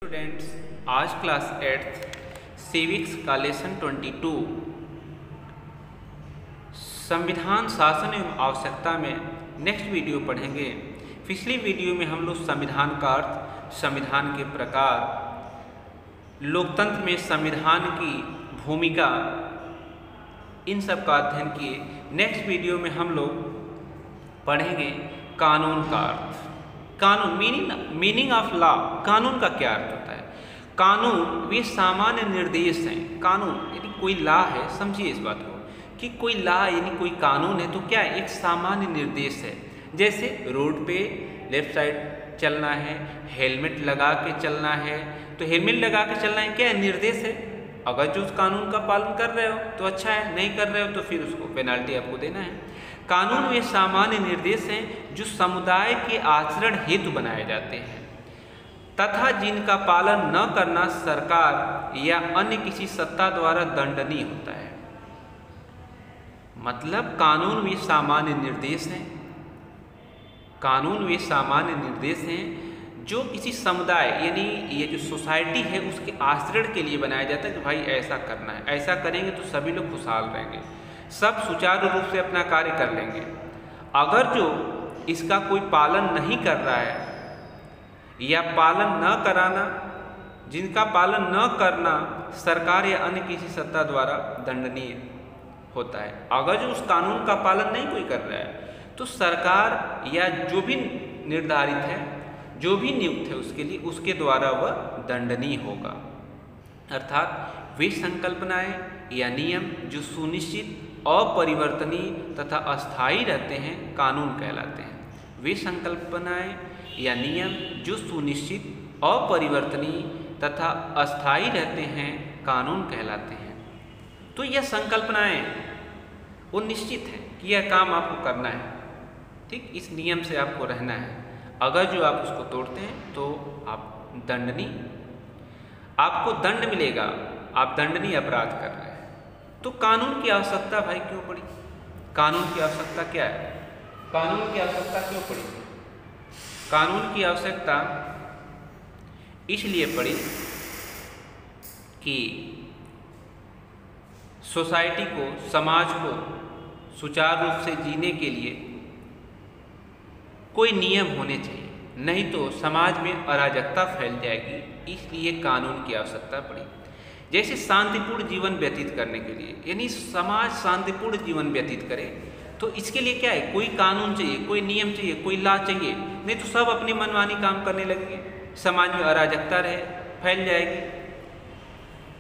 Students, आज class 8th civics का lesson 22 संविधान शासन एवं आवश्यकता में नेक्स्ट वीडियो पढ़ेंगे। पिछली वीडियो में हम लोग संविधान का अर्थ, संविधान के प्रकार, लोकतंत्र में संविधान की भूमिका, इन सब का अध्ययन किए। नेक्स्ट वीडियो में हम लोग पढ़ेंगे कानून का अर्थ। कानून मीनिंग ऑफ लॉ। कानून का क्या अर्थ होता है? कानून वे सामान्य निर्देश हैं। कानून यानी कोई लॉ है, समझिए इस बात को कि कोई लॉ यानी कोई कानून है तो क्या है? एक सामान्य निर्देश है। जैसे रोड पे लेफ्ट साइड चलना है, हेलमेट लगा के चलना है, तो हेलमेट लगा के चलना है, क्या है? निर्देश है। अगर जो उस कानून का पालन कर रहे हो तो अच्छा है, नहीं कर रहे हो तो फिर उसको पेनाल्टी आपको देना है। कानून वे सामान्य निर्देश हैं जो समुदाय के आचरण हेतु बनाए जाते हैं तथा जिनका पालन न करना सरकार या अन्य किसी सत्ता द्वारा दंडनीय होता है। मतलब कानून वे सामान्य निर्देश हैं, कानून वे सामान्य निर्देश हैं जो किसी समुदाय यानी ये जो सोसाइटी है उसके आचरण के लिए बनाया जाता है कि भाई ऐसा करना है, ऐसा करेंगे तो सभी लोग खुशहाल रहेंगे, सब सुचारू रूप से अपना कार्य कर लेंगे। अगर जो इसका कोई पालन नहीं कर रहा है या पालन न कराना, जिनका पालन न करना सरकार या अन्य किसी सत्ता द्वारा दंडनीय होता है। अगर जो उस कानून का पालन नहीं कोई कर रहा है तो सरकार या जो भी निर्धारित है, जो भी नियुक्त है उसके लिए, उसके द्वारा वह दंडनीय होगा। अर्थात वे संकल्पनाएं या नियम जो सुनिश्चित, अपरिवर्तनीय तथा अस्थायी रहते हैं कानून कहलाते हैं। वे संकल्पनाएं या नियम जो सुनिश्चित, अपरिवर्तनीय तथा अस्थायी रहते हैं कानून कहलाते हैं। तो यह संकल्पनाएं वो निश्चित है कि यह काम आपको करना है, ठीक, इस नियम से आपको रहना है। अगर जो आप उसको तोड़ते हैं तो आप दंडनीय, आपको दंड मिलेगा, आप दंडनीय अपराध कर रहे हैं। तो कानून की आवश्यकता भाई क्यों पड़ी? कानून की आवश्यकता क्या है? कानून की आवश्यकता क्यों पड़ी? कानून की आवश्यकता इसलिए पड़ी कि सोसाइटी को, समाज को सुचारू रूप से जीने के लिए कोई नियम होने चाहिए, नहीं तो समाज में अराजकता फैल जाएगी। इसलिए कानून की आवश्यकता पड़ी। जैसे शांतिपूर्ण जीवन व्यतीत करने के लिए, यानी समाज शांतिपूर्ण जीवन व्यतीत करे तो इसके लिए क्या है? कोई कानून चाहिए, कोई नियम चाहिए, कोई लॉ चाहिए, नहीं तो सब अपनी मनमानी काम करने लगेंगे, समाज में अराजकता रहे, फैल जाएगी।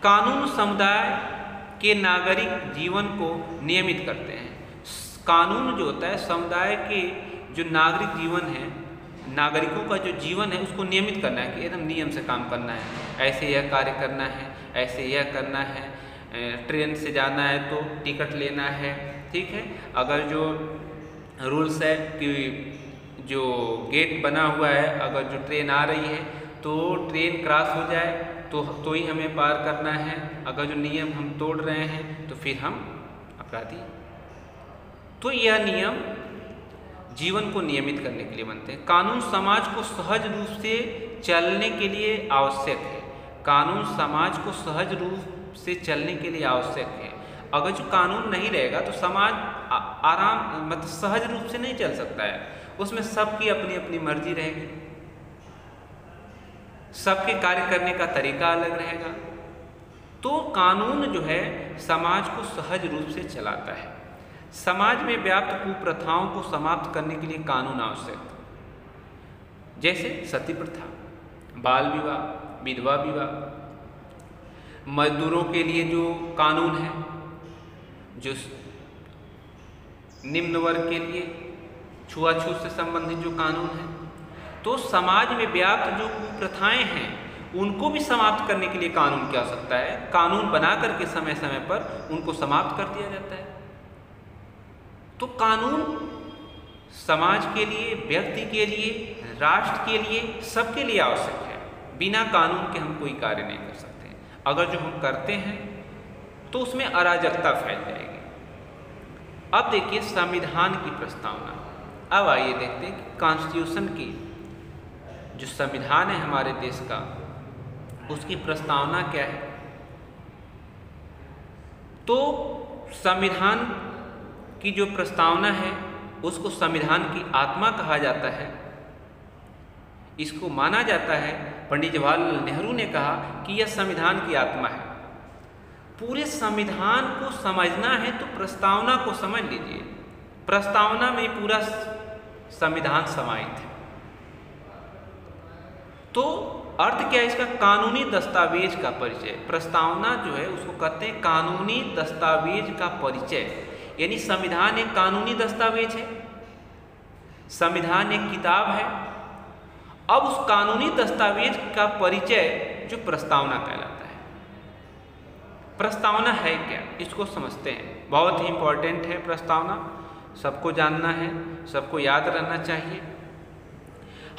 कानून समुदाय के नागरिक जीवन को नियमित करते हैं। कानून जो होता है समुदाय के जो नागरिक जीवन है, नागरिकों का जो जीवन है उसको नियमित करना है कि एकदम नियम से काम करना है, ऐसे यह कार्य करना है, ऐसे यह करना है, ट्रेन से जाना है तो टिकट लेना है, ठीक है। अगर जो रूल्स है कि जो गेट बना हुआ है, अगर जो ट्रेन आ रही है तो ट्रेन क्रॉस हो जाए तो ही हमें पार करना है। अगर जो नियम हम तोड़ रहे हैं तो फिर हम अपराधी। तो यह नियम जीवन को नियमित करने के लिए बनते हैं। कानून समाज को सहज रूप से चलने के लिए आवश्यक है। कानून समाज को सहज रूप से चलने के लिए आवश्यक है। अगर जो कानून नहीं रहेगा तो समाज आराम मतलब सहज रूप से नहीं चल सकता है। उसमें सबकी अपनी अपनी मर्जी रहेगी, सबके कार्य करने का तरीका अलग रहेगा। तो कानून जो है समाज को सहज रूप से चलाता है। समाज में व्याप्त कुप्रथाओं को समाप्त करने के लिए कानून आवश्यक, जैसे सती प्रथा, बाल विवाह, विधवा विवाह, मजदूरों के लिए जो कानून है, जो निम्न वर्ग के लिए छुआछूत से संबंधित जो कानून है। तो समाज में व्याप्त जो कुप्रथाएं हैं उनको भी समाप्त करने के लिए कानून की आवश्यकता है। कानून बना करके समय समय पर उनको समाप्त कर दिया जाता है। तो कानून समाज के लिए, व्यक्ति के लिए, राष्ट्र के लिए, सबके लिए आवश्यक है। बिना कानून के हम कोई कार्य नहीं कर सकते। अगर जो हम करते हैं तो उसमें अराजकता फैल जाएगी। अब देखिए संविधान की प्रस्तावना। अब आइए देखते हैं कि कॉन्स्टिट्यूशन की जो संविधान है हमारे देश का, उसकी प्रस्तावना क्या है। तो संविधान की जो प्रस्तावना है उसको संविधान की आत्मा कहा जाता है। इसको माना जाता है, पंडित जवाहरलाल नेहरू ने कहा कि यह संविधान की आत्मा है। पूरे संविधान को समझना है तो प्रस्तावना को समझ लीजिए। प्रस्तावना में पूरा संविधान समाहित है। तो अर्थ क्या है इसका? कानूनी दस्तावेज का परिचय। प्रस्तावना जो है उसको कहते हैं कानूनी दस्तावेज का परिचय, यानी संविधान एक कानूनी दस्तावेज है, संविधान एक किताब है। अब उस कानूनी दस्तावेज का परिचय जो प्रस्तावना कहलाता है। प्रस्तावना है क्या, इसको समझते हैं। बहुत ही इंपॉर्टेंट है प्रस्तावना, सबको जानना है, सबको याद रहना चाहिए।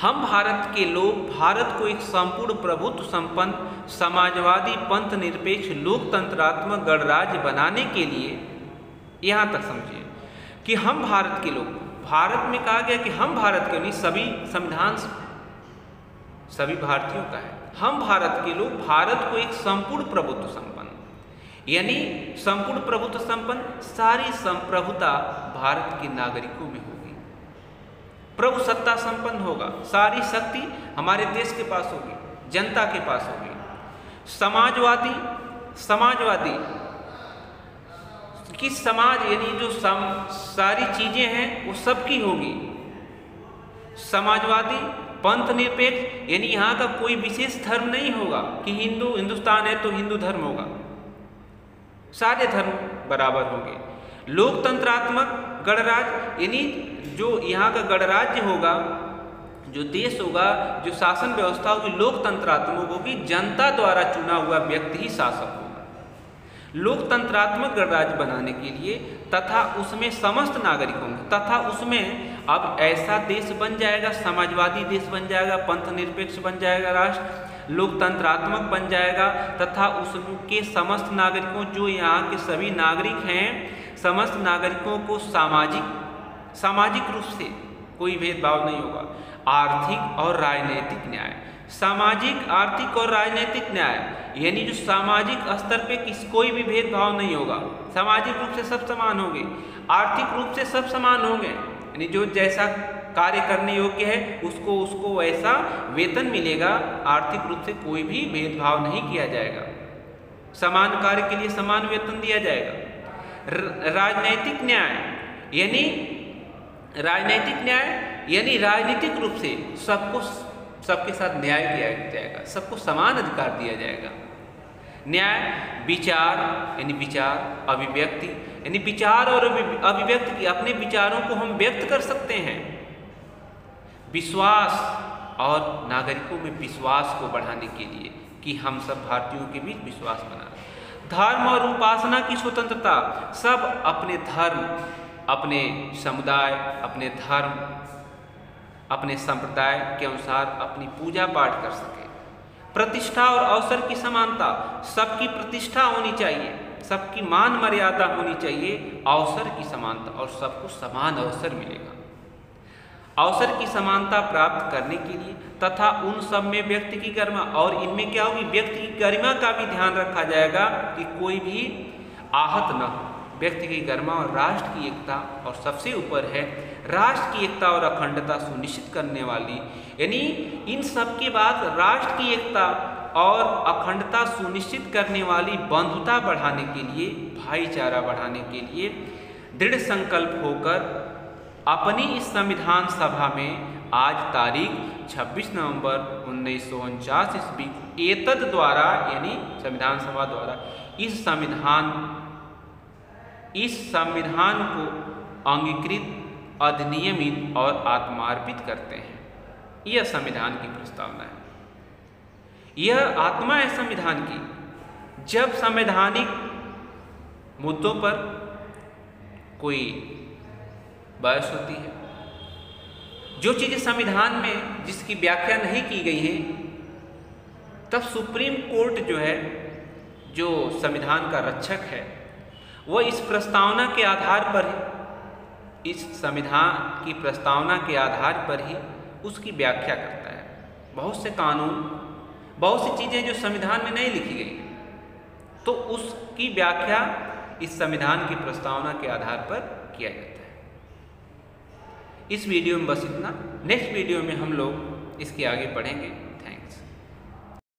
हम भारत के लोग भारत को एक संपूर्ण प्रभुत्व संपन्न समाजवादी पंथ निरपेक्ष लोकतंत्रात्मक गणराज्य बनाने के लिए, यहाँ तक समझिए कि हम भारत के लोग, भारत में कहा गया कि हम भारत के नहीं, सभी संविधान सभी भारतीयों का है। हम भारत के लोग भारत को एक संपूर्ण प्रभुत्व संपन्न, यानी संपूर्ण प्रभुत्व संपन्न सारी संप्रभुता भारत के नागरिकों में होगी। प्रभु सत्ता संपन्न होगा, सारी शक्ति हमारे देश के पास होगी, जनता के पास होगी। समाजवादी कि समाज यानी जो सारी चीजें हैं वो सबकी होगी। समाजवादी पंथ निरपेक्ष यानी यहाँ का कोई विशेष धर्म नहीं होगा कि हिंदुस्तान है तो हिंदू धर्म होगा, सारे धर्म बराबर होंगे। लोकतंत्रात्मक गणराज्य यानी जो यहाँ का गणराज्य होगा, जो देश होगा, जो शासन व्यवस्था होगी लोकतंत्रात्मक होगी, जनता द्वारा चुना हुआ व्यक्ति ही शासक होगा। लोकतंत्रात्मक गणराज्य बनाने के लिए तथा उसमें समस्त नागरिकों तथा उसमें अब ऐसा देश बन जाएगा, समाजवादी देश बन जाएगा, पंथ निरपेक्ष बन जाएगा, राष्ट्र लोकतंत्रात्मक बन जाएगा तथा उसके समस्त नागरिकों, जो यहाँ के सभी नागरिक हैं, समस्त नागरिकों को सामाजिक रूप से कोई भेदभाव नहीं होगा। आर्थिक और राजनीतिक न्याय, सामाजिक, आर्थिक और राजनीतिक न्याय यानी जो सामाजिक स्तर पे कोई भी भेदभाव नहीं होगा। सामाजिक रूप से सब समान होंगे, आर्थिक रूप से सब समान होंगे, यानी जो जैसा कार्य करने योग्य है उसको वैसा वेतन मिलेगा। आर्थिक रूप से कोई भी भेदभाव नहीं किया जाएगा, समान कार्य के लिए समान वेतन दिया जाएगा। राजनीतिक न्याय यानी राजनीतिक रूप से सबके साथ न्याय किया जाएगा, सबको समान अधिकार दिया जाएगा। न्याय विचार यानी विचार, अभिव्यक्ति यानी विचार और अभिव्यक्ति की अपने विचारों को हम व्यक्त कर सकते हैं। विश्वास और नागरिकों में विश्वास को बढ़ाने के लिए कि हम सब भारतीयों के बीच विश्वास बना। धर्म और उपासना की स्वतंत्रता, सब अपने धर्म, अपने समुदाय, अपने धर्म, अपने संप्रदाय के अनुसार अपनी पूजा पाठ कर सके। प्रतिष्ठा और अवसर की समानता, सबकी प्रतिष्ठा होनी चाहिए, सबकी मान मर्यादा होनी चाहिए। अवसर की समानता और सबको समान अवसर मिलेगा। अवसर की समानता प्राप्त करने के लिए तथा उन सब में व्यक्ति की गरिमा, और इनमें क्या होगी, व्यक्ति की गरिमा का भी ध्यान रखा जाएगा कि कोई भी आहत न हो। व्यक्ति की गरिमा और राष्ट्र की एकता, और सबसे ऊपर है राष्ट्र की एकता और अखंडता सुनिश्चित करने वाली, यानी इन सब के बाद राष्ट्र की एकता और अखंडता सुनिश्चित करने वाली बंधुता बढ़ाने के लिए, भाईचारा बढ़ाने के लिए दृढ़ संकल्प होकर अपनी इस संविधान सभा में आज तारीख 26 नवंबर 1949 ईस्वी को एतद द्वारा यानी संविधान सभा द्वारा इस संविधान को अंगीकृत, अधिनियमित और आत्मार्पित करते हैं। यह संविधान की प्रस्तावना है। यह आत्मा है संविधान की। जब संवैधानिक मुद्दों पर कोई बहस होती है, जो चीज़ें संविधान में जिसकी व्याख्या नहीं की गई है, तब सुप्रीम कोर्ट जो है, जो संविधान का रक्षक है, वह इस प्रस्तावना के आधार पर ही, इस संविधान की प्रस्तावना के आधार पर ही उसकी व्याख्या करता है। बहुत से कानून बहुत सी चीज़ें जो संविधान में नहीं लिखी गई, तो उसकी व्याख्या इस संविधान की प्रस्तावना के आधार पर किया जाता है। इस वीडियो में बस इतना। नेक्स्ट वीडियो में हम लोग इसके आगे पढ़ेंगे।